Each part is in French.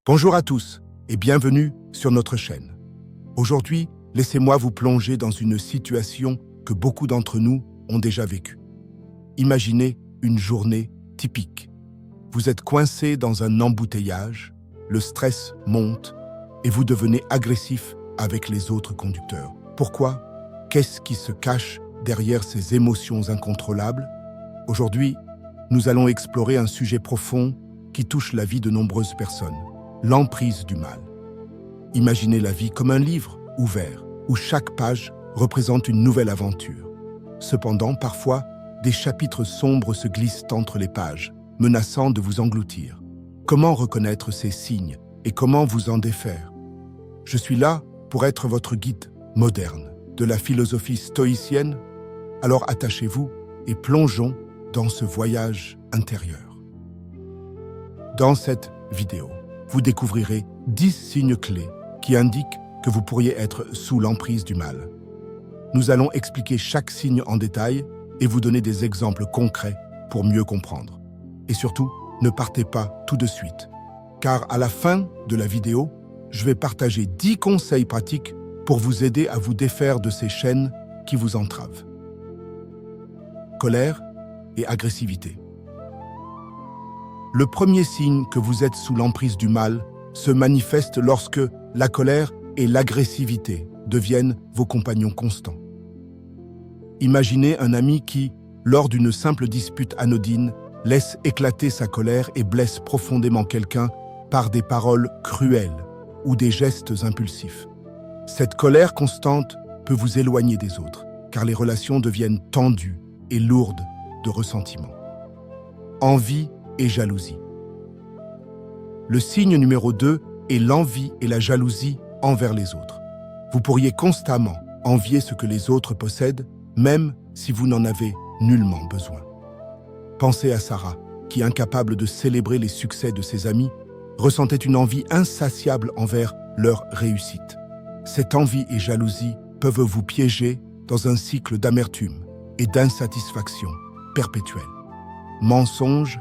Bonjour à tous et bienvenue sur notre chaîne. Aujourd'hui, laissez-moi vous plonger dans une situation que beaucoup d'entre nous ont déjà vécue. Imaginez une journée typique. Vous êtes coincé dans un embouteillage, le stress monte et vous devenez agressif avec les autres conducteurs. Pourquoi? Qu'est-ce qui se cache derrière ces émotions incontrôlables? Aujourd'hui, nous allons explorer un sujet profond qui touche la vie de nombreuses personnes, l'emprise du mal. Imaginez la vie comme un livre ouvert, où chaque page représente une nouvelle aventure. Cependant, parfois, des chapitres sombres se glissent entre les pages, menaçant de vous engloutir. Comment reconnaître ces signes et comment vous en défaire? Je suis là pour être votre guide moderne de la philosophie stoïcienne. Alors attachez-vous et plongeons dans ce voyage intérieur. Dans cette vidéo, vous découvrirez 10 signes clés qui indiquent que vous pourriez être sous l'emprise du mal. Nous allons expliquer chaque signe en détail et vous donner des exemples concrets pour mieux comprendre. Et surtout, ne partez pas tout de suite, car à la fin de la vidéo, je vais partager 10 conseils pratiques pour vous aider à vous défaire de ces chaînes qui vous entravent. Colère et agressivité. Le premier signe que vous êtes sous l'emprise du mal se manifeste lorsque la colère et l'agressivité deviennent vos compagnons constants. Imaginez un ami qui, lors d'une simple dispute anodine, laisse éclater sa colère et blesse profondément quelqu'un par des paroles cruelles ou des gestes impulsifs. Cette colère constante peut vous éloigner des autres, car les relations deviennent tendues et lourdes de ressentiment. Envie et jalousie. Le signe numéro 2 est l'envie et la jalousie envers les autres. Vous pourriez constamment envier ce que les autres possèdent, même si vous n'en avez nullement besoin. Pensez à Sarah, qui, incapable de célébrer les succès de ses amis, ressentait une envie insatiable envers leur réussite. Cette envie et jalousie peuvent vous piéger dans un cycle d'amertume et d'insatisfaction perpétuelle. Mensonges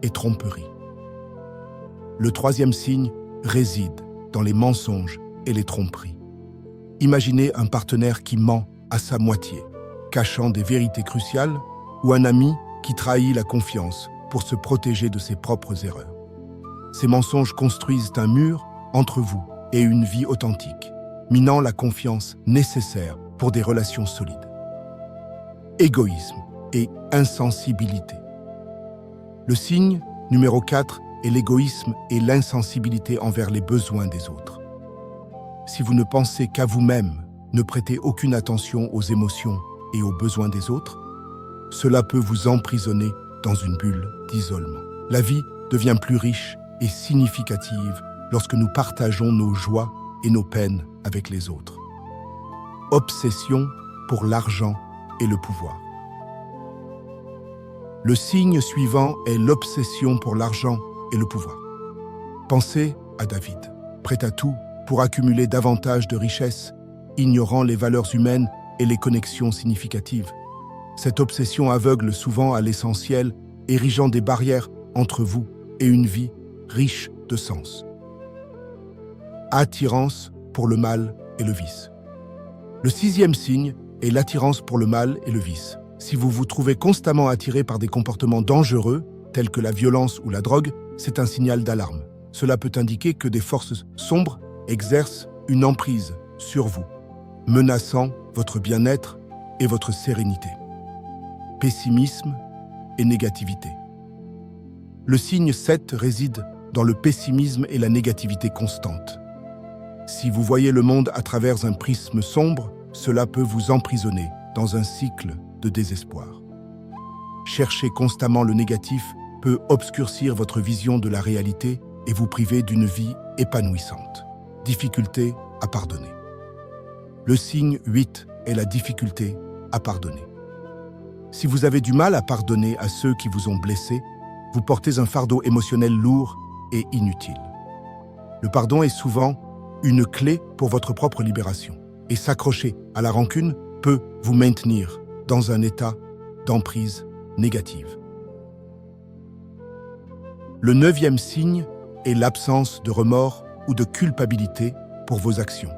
et tromperie. Le troisième signe réside dans les mensonges et les tromperies. Imaginez un partenaire qui ment à sa moitié, cachant des vérités cruciales, ou un ami qui trahit la confiance pour se protéger de ses propres erreurs. Ces mensonges construisent un mur entre vous et une vie authentique, minant la confiance nécessaire pour des relations solides. Égoïsme et insensibilité. Le signe numéro 4 est l'égoïsme et l'insensibilité envers les besoins des autres. Si vous ne pensez qu'à vous-même, ne prêtez aucune attention aux émotions et aux besoins des autres, cela peut vous emprisonner dans une bulle d'isolement. La vie devient plus riche et significative lorsque nous partageons nos joies et nos peines avec les autres. Obsession pour l'argent et le pouvoir. Le signe suivant est l'obsession pour l'argent et le pouvoir. Pensez à David, prêt à tout pour accumuler davantage de richesses, ignorant les valeurs humaines et les connexions significatives. Cette obsession aveugle souvent à l'essentiel, érigeant des barrières entre vous et une vie riche de sens. Attirance pour le mal et le vice. Le sixième signe est l'attirance pour le mal et le vice. Si vous vous trouvez constamment attiré par des comportements dangereux, tels que la violence ou la drogue, c'est un signal d'alarme. Cela peut indiquer que des forces sombres exercent une emprise sur vous, menaçant votre bien-être et votre sérénité. Pessimisme et négativité. Le signe 7 réside dans le pessimisme et la négativité constante. Si vous voyez le monde à travers un prisme sombre, cela peut vous emprisonner dans un cycle de désespoir. Chercher constamment le négatif peut obscurcir votre vision de la réalité et vous priver d'une vie épanouissante. Difficulté à pardonner. Le signe 8 est la difficulté à pardonner. Si vous avez du mal à pardonner à ceux qui vous ont blessé, vous portez un fardeau émotionnel lourd et inutile. Le pardon est souvent une clé pour votre propre libération, et s'accrocher à la rancune peut vous maintenir dans un état d'emprise négative. Le 9e signe et l'absence de remords ou de culpabilité pour vos actions.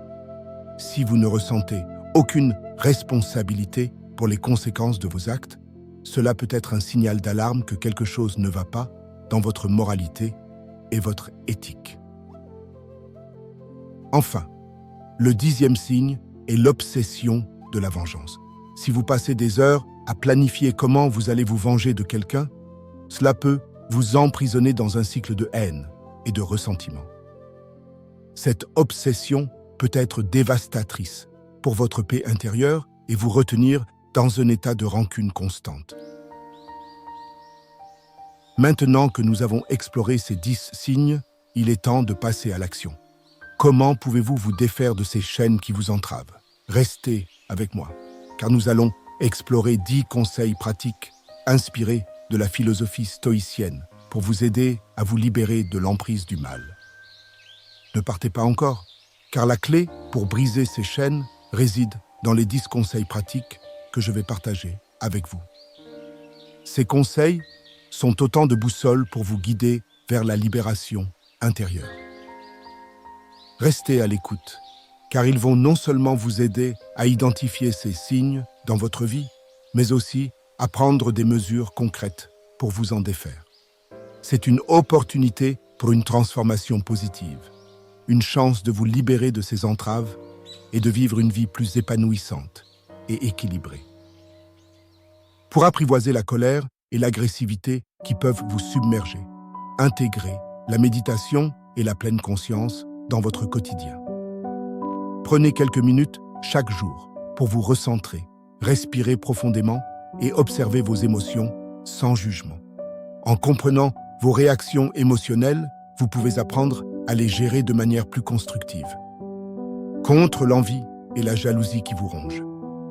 Si vous ne ressentez aucune responsabilité pour les conséquences de vos actes, cela peut être un signal d'alarme que quelque chose ne va pas dans votre moralité et votre éthique. Enfin, le 10e signe est l'obsession de la vengeance. Si vous passez des heures à planifier comment vous allez vous venger de quelqu'un, cela peut vous emprisonner dans un cycle de haine et de ressentiment. Cette obsession peut être dévastatrice pour votre paix intérieure et vous retenir dans un état de rancune constante. Maintenant que nous avons exploré ces 10 signes, il est temps de passer à l'action. Comment pouvez-vous vous défaire de ces chaînes qui vous entravent? Restez avec moi, car nous allons explorer 10 conseils pratiques inspirés de la philosophie stoïcienne pour vous aider à vous libérer de l'emprise du mal. Ne partez pas encore, car la clé pour briser ces chaînes réside dans les 10 conseils pratiques que je vais partager avec vous. Ces conseils sont autant de boussoles pour vous guider vers la libération intérieure. Restez à l'écoute, car ils vont non seulement vous aider à identifier ces signes dans votre vie, mais aussi à prendre des mesures concrètes pour vous en défaire. C'est une opportunité pour une transformation positive, une chance de vous libérer de ces entraves et de vivre une vie plus épanouissante et équilibrée. Pour apprivoiser la colère et l'agressivité qui peuvent vous submerger, intégrez la méditation et la pleine conscience dans votre quotidien. Prenez quelques minutes chaque jour pour vous recentrer, respirer profondément et observer vos émotions sans jugement. En comprenant vos réactions émotionnelles, vous pouvez apprendre à les gérer de manière plus constructive. Contre l'envie et la jalousie qui vous rongent,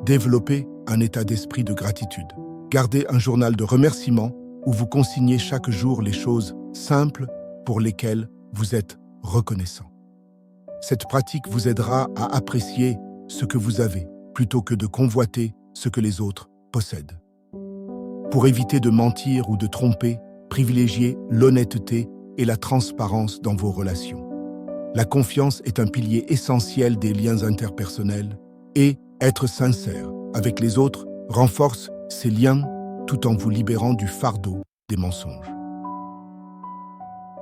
développez un état d'esprit de gratitude. Gardez un journal de remerciements où vous consignez chaque jour les choses simples pour lesquelles vous êtes reconnaissant. Cette pratique vous aidera à apprécier ce que vous avez plutôt que de convoiter ce que les autres possèdent. Pour éviter de mentir ou de tromper, privilégiez l'honnêteté et la transparence dans vos relations. La confiance est un pilier essentiel des liens interpersonnels et être sincère avec les autres renforce ces liens tout en vous libérant du fardeau des mensonges.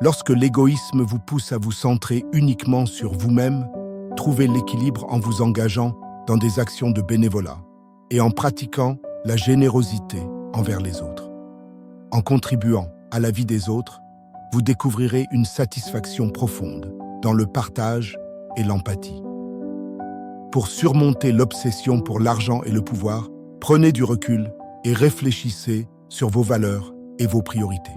Lorsque l'égoïsme vous pousse à vous centrer uniquement sur vous-même, trouvez l'équilibre en vous engageant dans des actions de bénévolat et en pratiquant la générosité envers les autres. En contribuant à la vie des autres, vous découvrirez une satisfaction profonde dans le partage et l'empathie. Pour surmonter l'obsession pour l'argent et le pouvoir, prenez du recul et réfléchissez sur vos valeurs et vos priorités.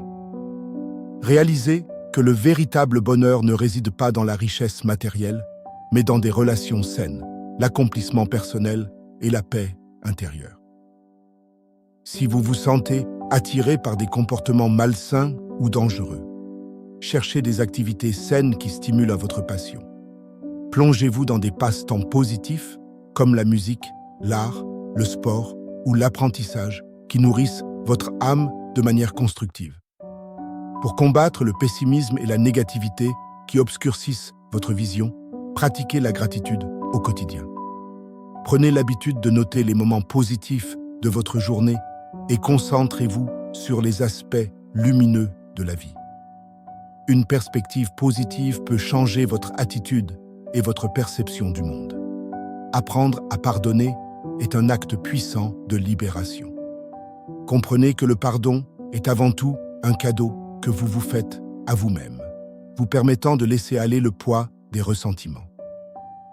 Réalisez que le véritable bonheur ne réside pas dans la richesse matérielle, mais dans des relations saines, l'accomplissement personnel et la paix intérieure. Si vous vous sentez attiré par des comportements malsains ou dangereux, cherchez des activités saines qui stimulent à votre passion. Plongez-vous dans des passe-temps positifs comme la musique, l'art, le sport ou l'apprentissage qui nourrissent votre âme de manière constructive. Pour combattre le pessimisme et la négativité qui obscurcissent votre vision, pratiquez la gratitude au quotidien. Prenez l'habitude de noter les moments positifs de votre journée et concentrez-vous sur les aspects lumineux de la vie. Une perspective positive peut changer votre attitude et votre perception du monde. Apprendre à pardonner est un acte puissant de libération. Comprenez que le pardon est avant tout un cadeau que vous vous faites à vous-même, vous permettant de laisser aller le poids des ressentiments.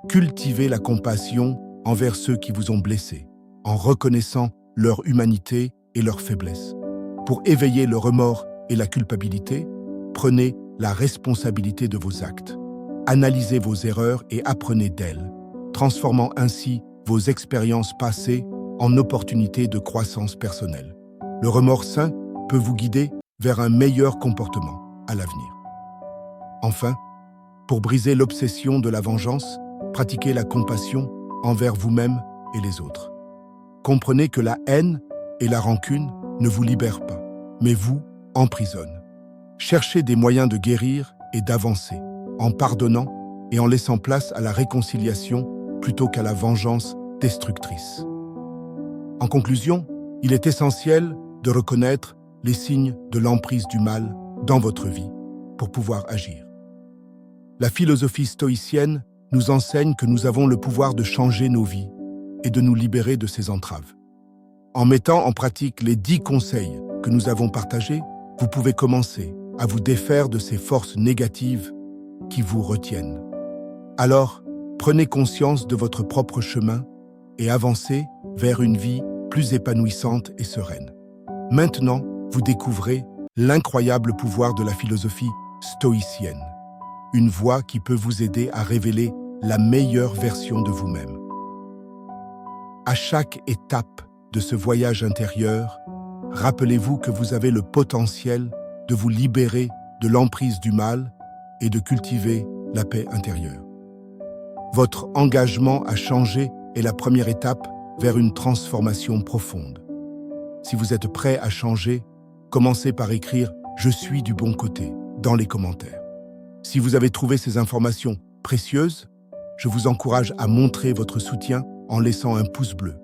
Cultivez la compassion envers ceux qui vous ont blessé, en reconnaissant leur humanité et leur faiblesse. Pour éveiller le remords et la culpabilité, prenez la responsabilité de vos actes. Analysez vos erreurs et apprenez d'elles, transformant ainsi vos expériences passées en opportunités de croissance personnelle. Le remords sain peut vous guider vers un meilleur comportement à l'avenir. Enfin, pour briser l'obsession de la vengeance, pratiquez la compassion envers vous-même et les autres. Comprenez que la haine et la rancune ne vous libèrent pas, mais vous emprisonnent. Cherchez des moyens de guérir est d'avancer, en pardonnant et en laissant place à la réconciliation plutôt qu'à la vengeance destructrice. En conclusion, il est essentiel de reconnaître les signes de l'emprise du mal dans votre vie pour pouvoir agir. La philosophie stoïcienne nous enseigne que nous avons le pouvoir de changer nos vies et de nous libérer de ces entraves. En mettant en pratique les 10 conseils que nous avons partagés, vous pouvez commencer à vous défaire de ces forces négatives qui vous retiennent. Alors, prenez conscience de votre propre chemin et avancez vers une vie plus épanouissante et sereine. Maintenant, vous découvrez l'incroyable pouvoir de la philosophie stoïcienne, une voie qui peut vous aider à révéler la meilleure version de vous-même. À chaque étape de ce voyage intérieur, rappelez-vous que vous avez le potentiel de vous libérer de l'emprise du mal et de cultiver la paix intérieure. Votre engagement à changer est la première étape vers une transformation profonde. Si vous êtes prêt à changer, commencez par écrire « Je suis du bon côté » dans les commentaires. Si vous avez trouvé ces informations précieuses, je vous encourage à montrer votre soutien en laissant un pouce bleu,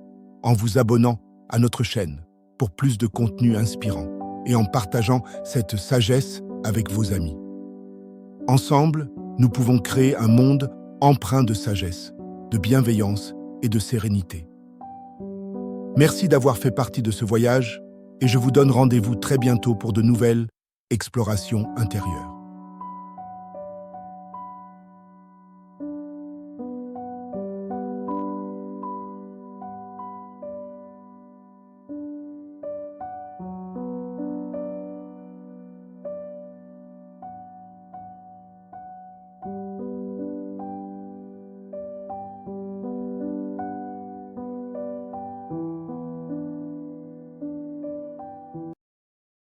en vous abonnant à notre chaîne pour plus de contenu inspirant et en partageant cette sagesse avec vos amis. Ensemble, nous pouvons créer un monde empreint de sagesse, de bienveillance et de sérénité. Merci d'avoir fait partie de ce voyage et je vous donne rendez-vous très bientôt pour de nouvelles explorations intérieures.